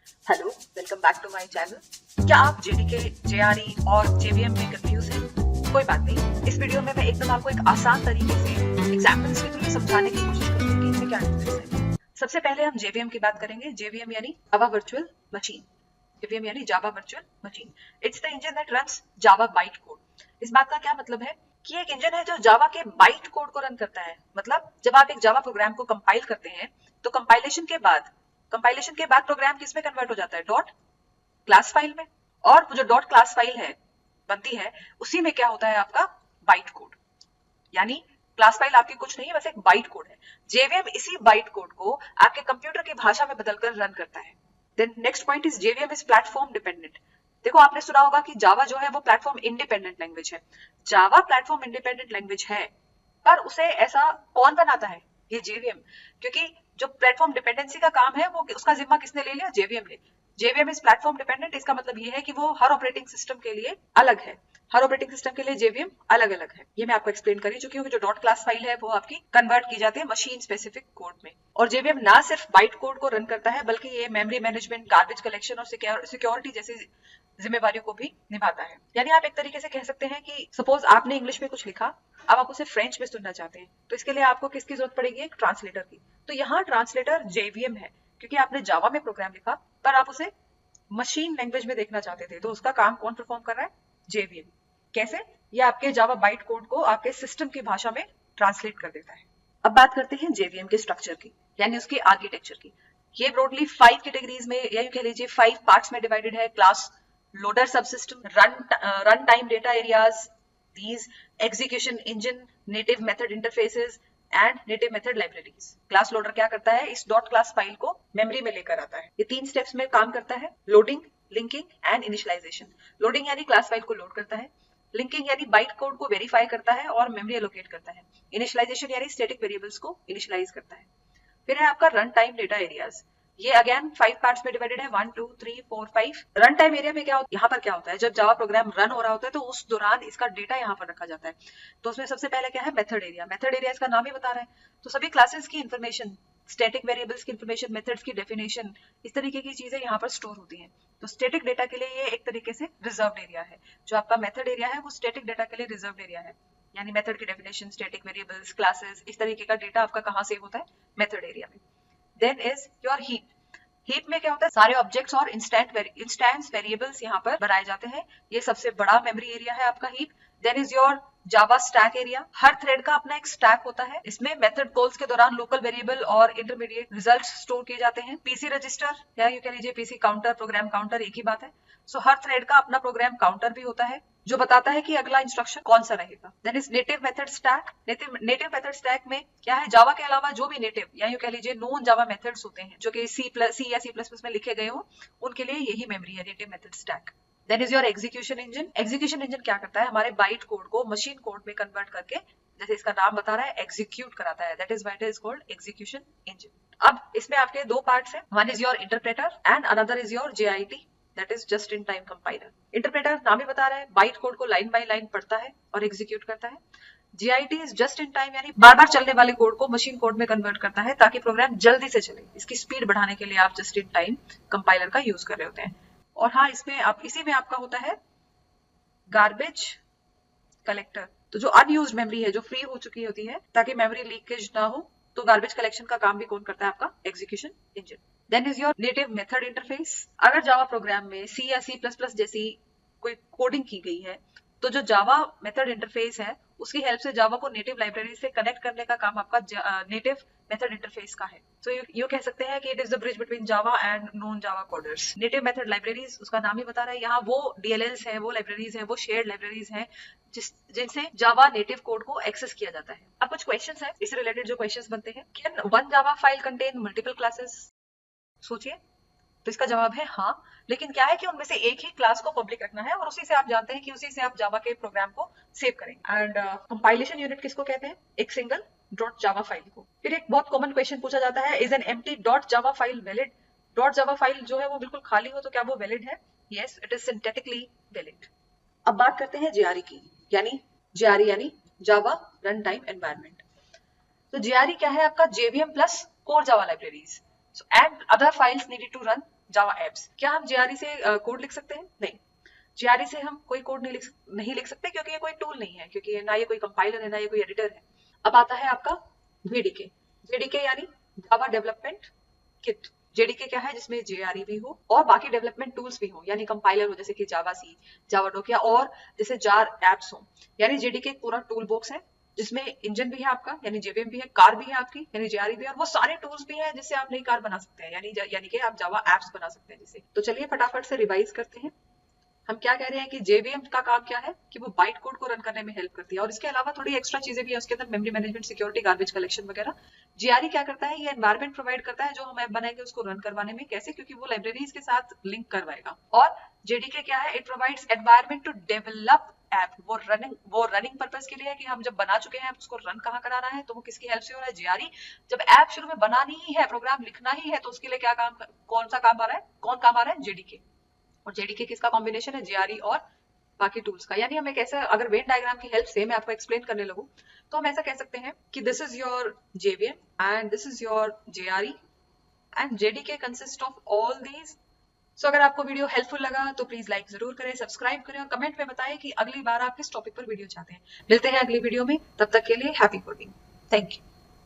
Hello, welcome back to my channel. क्या आप JDK, JRE और जेवीएम में कंफ्यूज हैं? कोई बात नहीं, इस वीडियो में मैं एकदम आपको एक आसान तरीके से एग्जाम्पल्स के थ्रू समझाने की कोशिश करूंगी कि इनमें क्या डिफरेंस है। सबसे पहले हम जेवीएम की बात करेंगे। जेवीएम यानी जावा वर्चुअल मशीन। जेवीएम यानी Java virtual machine. It's the engine that runs Java byte code. इस बात का क्या मतलब है कि एक इंजन है जो जावा के बाइट कोड को रन करता है। मतलब जब आप एक जावा प्रोग्राम को कंपाइल करते हैं तो कंपाइलेशन के बाद प्रोग्राम किस में कन्वर्ट हो जाता है? डॉट क्लास फाइल में। और जो डॉट क्लास फाइल है बनती है उसी में क्या होता है? आपका बाइट कोड। यानी क्लास फाइल आपकी कुछ नहीं है, बस एक बाइट कोड है। जेवीएम इसी बाइट कोड को आपके कंप्यूटर की भाषा में बदलकर रन करता है। Then next point is JVM is platform dependent. देखो, आपने सुना होगा कि जावा जो है वो प्लेटफॉर्म इंडिपेंडेंट लैंग्वेज है। जावा प्लेटफॉर्म इंडिपेंडेंट लैंग्वेज है, पर उसे ऐसा कौन बनाता है? ये जेवीएम। क्योंकि जो प्लेटफॉर्म डिपेंडेंसी का काम है वो उसका जिम्मा किसने ले लिया? जेवीएम ने। JVM is platform dependent. इसका मतलब ये है कि वो हर ऑपरेटिंग सिस्टम के लिए अलग है। हर ऑपरेटिंग सिस्टम के लिए जेवीएम अलग अलग है। ये मैं आपको एक्सप्लेन करी चुकी हूँ। जो डॉट क्लास फाइल है वो आपकी कन्वर्ट की जाती है मशीन स्पेसिफिक कोड में। और जेवीएम ना सिर्फ बाइट कोड को रन करता है बल्कि ये मेमोरी मैनेजमेंट, गार्बेज कलेक्शन और सिक्योरिटी जैसी जिम्मेवारियों को भी निभाता है। यानी आप एक तरीके से कह सकते हैं कि सपोज आपने इंग्लिश में कुछ लिखा, अब आप उसे फ्रेंच में सुनना चाहते हैं, तो इसके लिए आपको किसकी जरूरत पड़ेगी? एक ट्रांसलेटर की। तो यहाँ ट्रांसलेटर जेवीएम है, क्योंकि आपने जावा में प्रोग्राम लिखा पर आप उसे मशीन लैंग्वेज में देखना चाहते थे, तो उसका काम कौन परफॉर्म कर रहा है? जेवीएम। कैसे? ये आपके जावा बाइट कोड को आपके सिस्टम की भाषा में ट्रांसलेट कर देता है। अब बात करते हैं जेवीएम के स्ट्रक्चर की, यानी उसकी आर्किटेक्चर की। ये ब्रॉडली 5 कैटेगरीज में, या यूं कह लीजिए 5 पार्ट्स में डिवाइडेड है। Class loader subsystem, run time data areas, these execution engine, native method interfaces and native method libraries. Class loader क्या करता है? इस डॉट क्लास फाइल को मेमोरी में लेकर आता है। ये 3 स्टेप्स में काम करता है: loading, linking and initialization. Loading यानी क्लास फाइल को लोड करता है, लिंकिंग यानी बाइट कोड को वेरीफाई करता है और मेमोरी एलोकेट करता है, इनिशियलाइजेशन यानी स्टैटिक वेरिएबल्स को इनिशियलाइज करता है। फिर है आपका रन टाइम डेटा एरियाज। ये अगेन 5 पार्ट्स में डिवाइडेड है, 1 2 3 4 5। रन टाइम एरिया में क्या होता है? यहाँ पर क्या होता है? जब जावा प्रोग्राम रन हो रहा होता है तो उस दौरान इसका डेटा यहाँ पर रखा जाता है। तो उसमें सबसे पहले क्या है? Method area. मेथड एरिया इसका नाम ही बता रहा है, तो सभी क्लासेस की इंफॉर्मेशन, स्टैटिक वेरिएबल्स की इंफॉर्मेशन, मेथड्स की डेफिनेशन, इस तरीके की चीजें यहाँ पर स्टोर होती हैं। तो स्टैटिक डेटा के लिए ये एक तरीके से रिजर्व्ड एरिया है। जो आपका मेथड एरिया है वो स्टैटिक डेटा के लिए रिजर्व्ड एरिया है। यानी मेथड की डेफिनेशन, स्टैटिक वेरिएबल्स, क्लासेस, इस तरीके का डेटा आपका कहाँ सेव होता है? मेथड एरिया में। Then is your heap. Heap में क्या होता है? सारे ऑब्जेक्ट्स और इंस्टेंस वेरिएबल्स यहाँ पर बनाए जाते हैं। ये सबसे बड़ा मेमोरी एरिया है आपका heap. Then is your Java stack area. हर थ्रेड का अपना एक स्टैक होता है। इसमें मेथड कॉल्स के दौरान लोकल वेरिएबल और इंटरमीडिएट रिजल्ट्स स्टोर किए जाते हैं। पीसी रजिस्टर या यूं कह लीजिए पीसी काउंटर, प्रोग्राम काउंटर, एक ही बात है। सो हर थ्रेड का अपना प्रोग्राम काउंटर भी होता है जो बताता है कि अगला इंस्ट्रक्शन कौन सा रहेगा। Then is native method stack. Native method stack में क्या है? जावा के अलावा जो भी नेटिव या यूं कह लीजिए नॉन जावा मेथड्स होते हैं जो कि सी या C++ में लिखे गए हो, उनके लिए यही मेमोरी है, native method stack. Then is your execution engine. Execution engine क्या करता है? हमारे बाइट कोड को मशीन कोड में कन्वर्ट करके, जैसे इसका नाम बता रहा है, एग्जीक्यूट कराता है। That is why it is called execution engine. अब इसमें आपके दो पार्ट्स हैं। One is your interpreter and another is your JIT, that is just in time compiler. Interpreter नाम ही बता रहा है, बाइट कोड को लाइन बाय लाइन पढ़ता है और एग्जीक्यूट करता है। JIT is just in time, यानी बार बार चलने वाले कोड को मशीन कोड में कन्वर्ट करता है ताकि प्रोग्राम जल्दी से चले। इसकी स्पीड बढ़ाने के लिए आप जस्ट इन टाइम कंपाइलर का यूज कर रहे होते हैं। और हाँ, इसमें आप इसी में आपका होता है गार्बेज कलेक्टर। तो जो अनयूज्ड मेमोरी है, जो फ्री हो चुकी होती है, ताकि मेमोरी लीकेज ना हो, तो गार्बेज कलेक्शन का काम भी कौन करता है? आपका execution engine. Then is your native method interface. अगर जावा प्रोग्राम में C या C++ जैसी कोई कोडिंग की गई है तो जो जावा मेथड इंटरफेस है उसकी हेल्प से जावा को नेटिव लाइब्रेरी से कनेक्ट करने का काम आपका नेटिव मेथड इंटरफेस का है। सो यू कह सकते हैं कि it is the bridge between Java and non Java coders. Native method libraries, उसका नाम ही बता रहा है, यहाँ वो DLLs है, वो लाइब्रेरीज है, वो शेयर्ड लाइब्रेरीज हैं जिनसे जावा नेटिव कोड को एक्सेस किया जाता है। अब कुछ क्वेश्चंस हैं इससे रिलेटेड जो क्वेश्चंस बनते हैं। Can one Java file contain multiple classes? सोचिए। तो इसका जवाब है हाँ, लेकिन क्या है कि उनमें से एक ही क्लास को पब्लिक रखना है और उसी से आप जानते हैं कि उसी से आप जावा के प्रोग्राम को सेव करेंगे। एंड कंपाइलेशन यूनिट किसको कहते हैं? एक सिंगल डॉट जावा फाइल को। फिर एक बहुत कॉमन क्वेश्चन पूछा जाता है, is an empty dot Java file valid? Dot Java file जो है वो बिल्कुल खाली हो तो क्या वो वैलिड है? Yes, it is syntactically valid. अब बात करते हैं JRE की, यानी JRE यानी जावा रन टाइम एनवायरनमेंट। तो JRE क्या है? आपका JVM plus core Java libraries and other files needed to run Java apps. क्या हम जेआरई से कोड लिख सकते हैं? नहीं, जेआरई से हम कोई कोड नहीं लिख सकते, क्योंकि ये कोई टूल नहीं है, क्योंकि ना ये कोई कंपाइलर है, ना ये कोई एडिटर है। अब आता है आपका जेडीके। जेडीके यानी जावा डेवलपमेंट किट। जेडीके क्या है? जिसमें जेआरई भी हो और बाकी डेवलपमेंट टूल्स भी हो, यानी कंपाइलर हो जैसे कि जावा सी, जावा डोकिया, और जैसे जार एप्स हो। यानी जेडीके एक पूरा टूल बॉक्स है जिसमें इंजन भी है आपका, यानी जेवीएम भी है, कार भी है आपकी, यानी जेआरई भी है, और वो सारे टूल्स भी हैं जिससे आप नई कार बना सकते हैं, यानी कि आप जावा एप्स बना सकते हैं जिसे। तो चलिए फटाफट से रिवाइज करते हैं। हम क्या कह रहे हैं कि जेवीएम का काम क्या है कि वो बाइट कोड को रन करने में हेल्प करती है, और इसके अलावा थोड़ी एक्स्ट्रा चीजें भी है उसके अंदर, memory management, security, garbage collection वगैरह। जेआरई क्या करता है? ये एनवायरमेंट प्रोवाइड करता है जो हम ऐप बनाएंगे उसको रन करवाने में। कैसे? क्योंकि वो लाइब्रेरीज के साथ लिंक करवाएगा। और जेडीके क्या है? It provides environment to develop app. वो रनिंग पर्पस के लिए है कि हम जब बना चुके हैं उसको रन कहाँ कराना है, तो वो किसकी हेल्प से हो रहा है? जेआरई। जब ऐप शुरू में बनानी ही है, प्रोग्राम लिखना ही है, तो उसके लिए क्या काम, कौन सा काम आ रहा है, कौन काम आ रहा है? जेडीके। और जेडीके किसका कॉम्बिनेशन है? जेआरई और बाकी टूल्स का। यानी हम एक ऐसा, अगर वेन डायग्राम की हेल्प से मैं आपको एक्सप्लेन करने लगूं, तो हम ऐसा कह सकते हैं कि this is your JVM and this is your JRE and JDK consist of all these. So अगर आपको वीडियो हेल्पफुल लगा तो प्लीज लाइक जरूर करें, सब्सक्राइब करें, और कमेंट में बताएं कि अगली बार आप किस टॉपिक पर वीडियो चाहते हैं। मिलते हैं अगली वीडियो में, तब तक के लिए हैप्पी कोडिंग। Thank you.